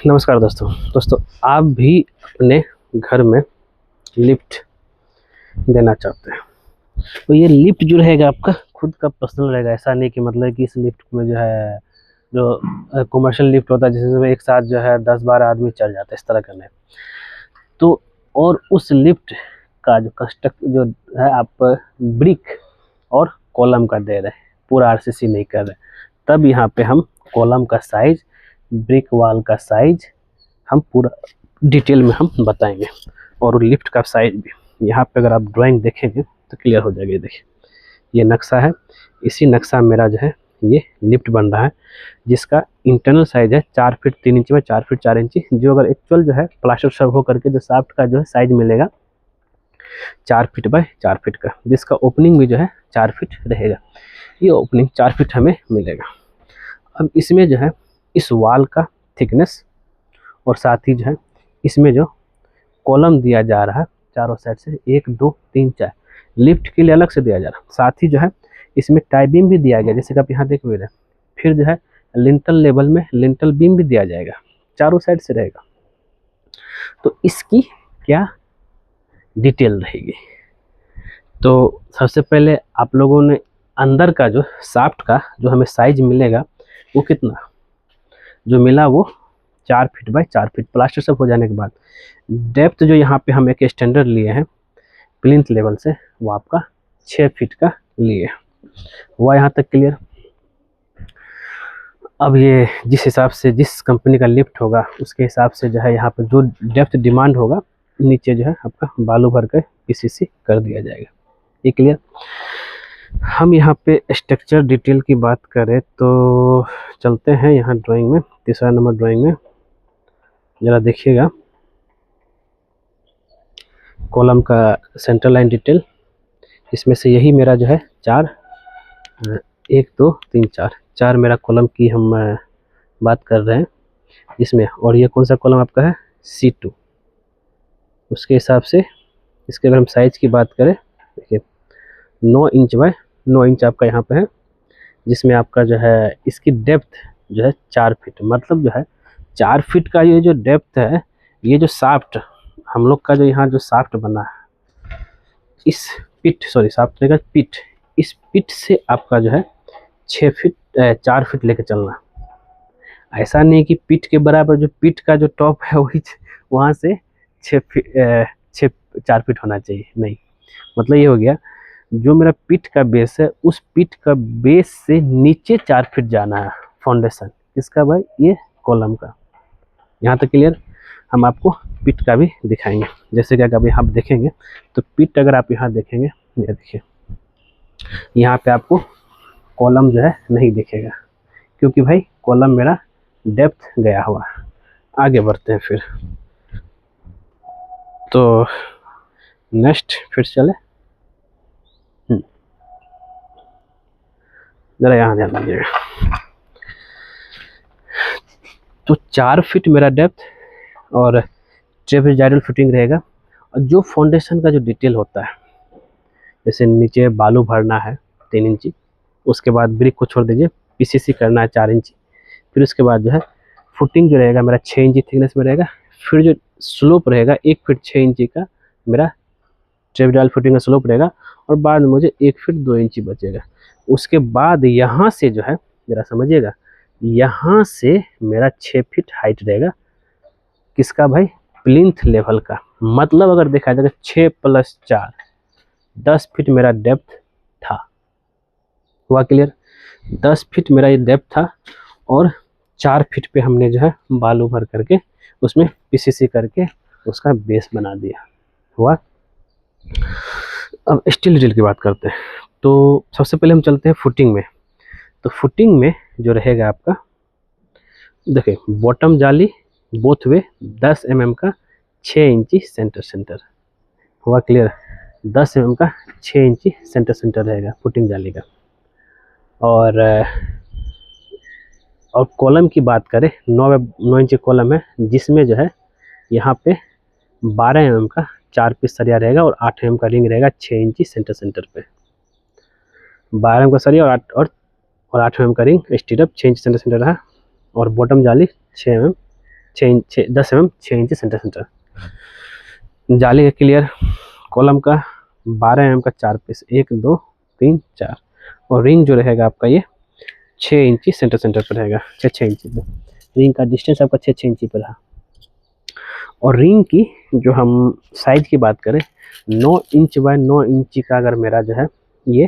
नमस्कार दोस्तों, आप भी अपने घर में लिफ्ट देना चाहते हैं तो ये लिफ्ट जो रहेगा आपका खुद का पर्सनल रहेगा। ऐसा नहीं कि मतलब कि इस लिफ्ट में जो है जो कमर्शियल लिफ्ट होता है जिसमें एक साथ जो है 10-12 आदमी चढ़ जाते हैं, इस तरह का नहीं। तो और उस लिफ्ट का जो कंस्ट्रक्ट जो है आप ब्रिक और कॉलम का दे रहे हैं, पूरा आरसीसी नहीं कर रहे। तब यहाँ पे हम कॉलम का साइज, ब्रिक वॉल का साइज हम पूरा डिटेल में हम बताएंगे और लिफ्ट का साइज भी। यहाँ पे अगर आप ड्राइंग देखेंगे तो क्लियर हो जाएगा। देखिए ये नक्शा है, इसी नक्शा मेरा जो है ये लिफ्ट बन रहा है जिसका इंटरनल साइज है 4 फीट 3 इंच में 4 फीट 4 इंच। जो अगर एक्चुअल जो है प्लास्टर सब हो करके जो शाफ्ट का जो है साइज मिलेगा 4 फीट बाय 4 फीट का, जिसका ओपनिंग भी जो है 4 फीट रहेगा। ये ओपनिंग 4 फीट हमें मिलेगा। अब इसमें जो है इस वॉल का थिकनेस और साथ ही जो है इसमें जो कॉलम दिया जा रहा है चारों साइड से 1 2 3 4 लिफ्ट के लिए अलग से दिया जा रहा है। साथ ही जो है इसमें टाई बीम भी दिया गया, जैसे कि आप यहाँ देख भी रहे हैं। फिर जो है लिंटल लेवल में लिंटल बीम भी दिया जाएगा, चारों साइड से रहेगा। तो इसकी क्या डिटेल रहेगी, तो सबसे पहले आप लोगों ने अंदर का जो शाफ्ट का जो हमें साइज मिलेगा वो कितना जो मिला वो 4 फीट बाय 4 फीट प्लास्टर सब हो जाने के बाद। डेप्थ जो यहाँ पे हम एक स्टैंडर्ड लिए हैं प्लिंथ लेवल से वो आपका 6 फीट का लिए हुआ। यहाँ तक क्लियर। अब ये जिस हिसाब से जिस कंपनी का लिफ्ट होगा उसके हिसाब से जो है यहाँ पे जो डेप्थ डिमांड होगा नीचे जो है आपका बालू भर के पीसीसी कर दिया जाएगा। ये क्लियर। हम यहाँ पे स्ट्रक्चर डिटेल की बात करें तो चलते हैं यहाँ ड्राइंग में, तीसरा नंबर ड्राइंग में ज़रा देखिएगा कॉलम का सेंटर लाइन डिटेल। इसमें से यही मेरा जो है 4 1 2 3 4 मेरा कॉलम की हम बात कर रहे हैं इसमें। और ये कौन सा कॉलम आपका है C2। उसके हिसाब से इसके अगर हम साइज़ की बात करें देखिए 9 इंच बाय 9 इंच आपका यहाँ पे है, जिसमें आपका जो है इसकी डेप्थ जो है 4 फीट। मतलब जो है 4 फीट का ये जो डेप्थ है, ये जो शाफ्ट हम लोग का जो यहाँ जो शाफ्ट बना है इस पिट शाफ्ट रहेगा पिट, इस पिट से आपका जो है 6 फीट 4 फीट लेके चलना। ऐसा नहीं कि पिट के बराबर जो पिट का जो टॉप है वही वहाँ से 6 फीट 4 फीट होना चाहिए, नहीं। मतलब ये हो गया जो मेरा पिट का बेस है उस पिट का बेस से नीचे 4 फीट जाना है फाउंडेशन इसका भाई ये कॉलम का। यहाँ तक क्लियर। हम आपको पिट का भी दिखाएंगे, जैसे कि अगर आप देखेंगे तो पिट अगर आप यहाँ देखेंगे ये देखिए यहाँ पे आपको कॉलम जो है नहीं दिखेगा क्योंकि भाई कॉलम मेरा डेप्थ गया हुआ है। आगे बढ़ते हैं फिर तो नेक्स्ट फिर चले ज़रा यहाँ ध्यान दीजिएगा। तो 4 फीट मेरा डेप्थ और ट्रेपेजॉइडल फिटिंग रहेगा। और जो फाउंडेशन का जो डिटेल होता है जैसे नीचे बालू भरना है 3 इंची, उसके बाद ब्रिक को छोड़ दीजिए, पीसीसी करना है 4 इंची, फिर उसके बाद जो है फुटिंग जो रहेगा मेरा 6 इंची थिकनेस में रहेगा। फिर जो स्लोप रहेगा 1 फीट 6 इंची का मेरा ट्रेपेजॉइडल फिटिंग का स्लोप रहेगा और बाद में मुझे 1 फीट 2 इंची बचेगा। उसके बाद यहाँ से जो है ज़रा समझिएगा यहाँ से मेरा 6 फीट हाइट रहेगा किसका भाई प्लिंथ लेवल का। मतलब अगर देखा जाएगा 6 + 4 10 फीट मेरा डेप्थ था। हुआ क्लियर। 10 फीट मेरा ये डेप्थ था और 4 फीट पे हमने जो है बालू भर करके उसमें पीसीसी करके उसका बेस बना दिया। हुआ। अब स्टील डिटेल की बात करते हैं तो सबसे पहले हम चलते हैं फुटिंग में। तो फुटिंग में जो रहेगा आपका देखिए बॉटम जाली बोथ वे 10 mm का 6 इंची सेंटर। हुआ क्लियर। 10 mm का 6 इंची सेंटर रहेगा फुटिंग जाली का। और कॉलम की बात करें 9 इंची कॉलम है जिसमें जो है यहाँ पे 12 mm का 4 पीस सरिया रहेगा और 8 mm का रिंग रहेगा 6 इंची सेंटर पे। 12 mm का सरिया और 8 mm का रिंग स्टीरअप 6 इंची सेंटर रहा और बॉटम जाली 6 mm 6 10 mm 6 इंच सेंटर। जाली का क्लियर कॉलम का 12 mm का 4 पीस, 1 2 3 4। और रिंग जो रहेगा आपका ये 6 इंची सेंटर पर रहेगा, 6 इंची पे। रिंग का डिस्टेंस आपका 6 इंची पर रहा। और रिंग की जो हम साइज की बात करें, 9 इंच बाय 9 इंची का अगर मेरा जो है ये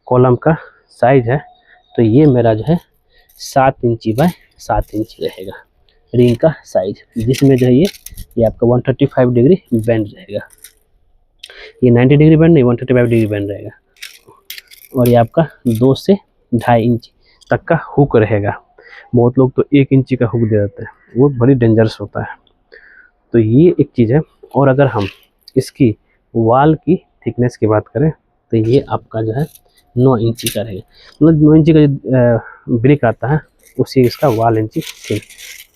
कॉलम का साइज है, तो ये मेरा जो है 7 इंची बाय 7 इंची रहेगा रिंग का साइज, जिसमें जो है ये आपका 135 डिग्री बेंड रहेगा। ये 90 डिग्री बेंड नहीं, 135 डिग्री बेंड रहेगा। और ये आपका 2 से 2.5 इंच तक का हुक रहेगा। बहुत लोग तो 1 इंची का हुक दे देते हैं, वो बड़ी डेंजरस होता है। तो ये एक चीज़ है। और अगर हम इसकी वाल की थिकनेस की बात करें, तो ये आपका जो है 9 इंची का रहेगा। मतलब 9 इंची का जो ब्रिक आता है, उसी इसका वाल इंची थिक।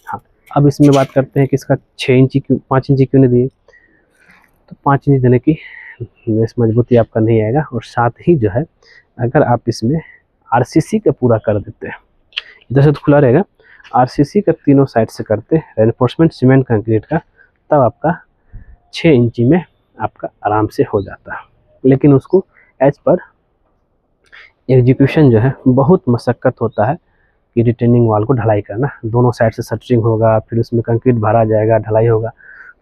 हाँ, अब इसमें बात करते हैं कि इसका 6 इंची क्यों, 5 इंची क्यों नहीं दिए। तो 5 इंची देने की मजबूती आपका नहीं आएगा। और साथ ही जो है अगर आप इसमें आरसीसी का पूरा कर देते हैं, इधर से तो खुला रहेगा, आरसीसी का तीनों साइड से करते हैं रेनफोर्समेंट सीमेंट कंक्रीट का, तब आपका 6 इंची में आपका आराम से हो जाता है। लेकिन उसको एज पर एग्जीक्यूशन जो है बहुत मशक्क़त होता है कि रिटेनिंग वाल को ढलाई करना, दोनों साइड से शटरिंग होगा, फिर उसमें कंक्रीट भरा जाएगा, ढलाई होगा,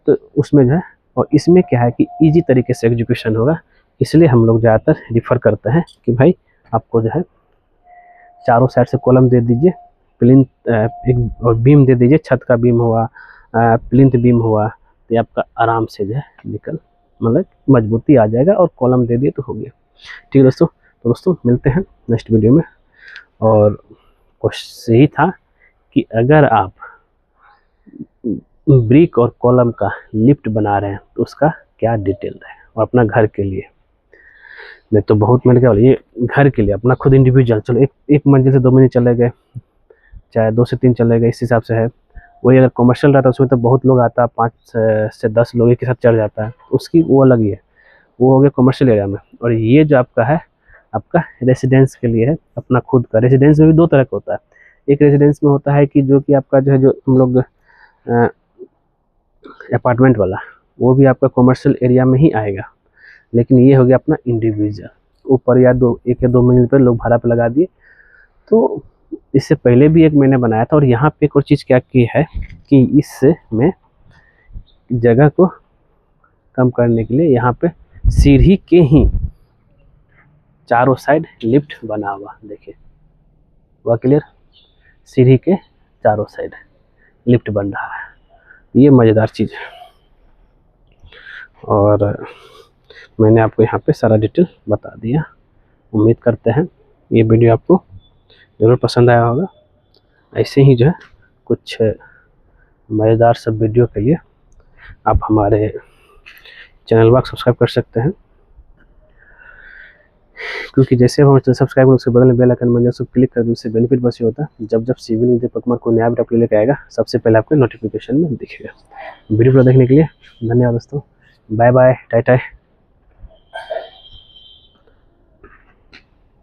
तो उसमें जो है। और इसमें क्या है कि इजी तरीके से एग्जीक्यूशन होगा, इसलिए हम लोग ज़्यादातर रिफ़र करते हैं कि भाई आपको जो है चारों साइड से कॉलम दे दीजिए, प्लिंथ एक और बीम दे दीजिए, छत का बीम हुआ, प्लिंथ बीम हुआ, तो ये आपका आराम से जो है निकल, मतलब मजबूती आ जाएगा। और कॉलम दे दिए तो हो गया। ठीक है दोस्तों, तो दोस्तों मिलते हैं नेक्स्ट वीडियो में। और कोशिश यही था कि अगर आप ब्रिक और कॉलम का लिफ्ट बना रहे हैं तो उसका क्या डिटेल है, और अपना घर के लिए नहीं तो बहुत, मैंने क्या बोला, ये घर के लिए अपना खुद इंडिविजुअल, चलो एक मंजिल से 2 मंजिल चले गए, चाहे 2 से 3 चले गए, इस हिसाब से है। वही अगर कमर्शियल रहता है उसमें तो बहुत लोग आता है, 5 से 10 लोग एक साथ चढ़ जाता है, उसकी वो अलग ही है, वो हो गया कमर्शियल एरिया में। और ये जो आपका है आपका रेसिडेंस के लिए है, अपना खुद का। रेसिडेंस में भी 2 तरह का होता है। एक रेसिडेंस में होता है कि जो कि आपका जो है, जो हम लोग अपार्टमेंट वाला, वो भी आपका कमर्शियल एरिया में ही आएगा। लेकिन ये हो गया अपना इंडिविजुअल, ऊपर या 1 या 2 मंजिल पर लोग भाड़ा पे लगा दिए। तो इससे पहले भी एक मैंने बनाया था। और यहाँ पे एक और चीज़ क्या की है कि इससे मैं जगह को कम करने के लिए यहाँ पे सीढ़ी के ही चारों साइड लिफ्ट बना हुआ, देखिए हुआ क्लियर, सीढ़ी के चारों साइड लिफ्ट बन रहा है। ये मज़ेदार चीज़ है। और मैंने आपको यहाँ पे सारा डिटेल बता दिया। उम्मीद करते हैं ये वीडियो आपको ज़रूर पसंद आया होगा। ऐसे ही जो है कुछ मज़ेदार सब वीडियो के लिए आप हमारे चैनल को सब्सक्राइब कर सकते हैं, क्योंकि जैसे हम सब्सक्राइब उसके बगल में बेल आइकन बन जाए, उसको क्लिक कर दो। उससे बेनिफिट बस ये होता है, जब सिविल इंजीनियर पकमर को नया वीडियो लेकर आएगा, सबसे पहले आपको नोटिफिकेशन में दिखेगा। वीडियो देखने के लिए धन्यवाद दोस्तों। Bye bye, Tata.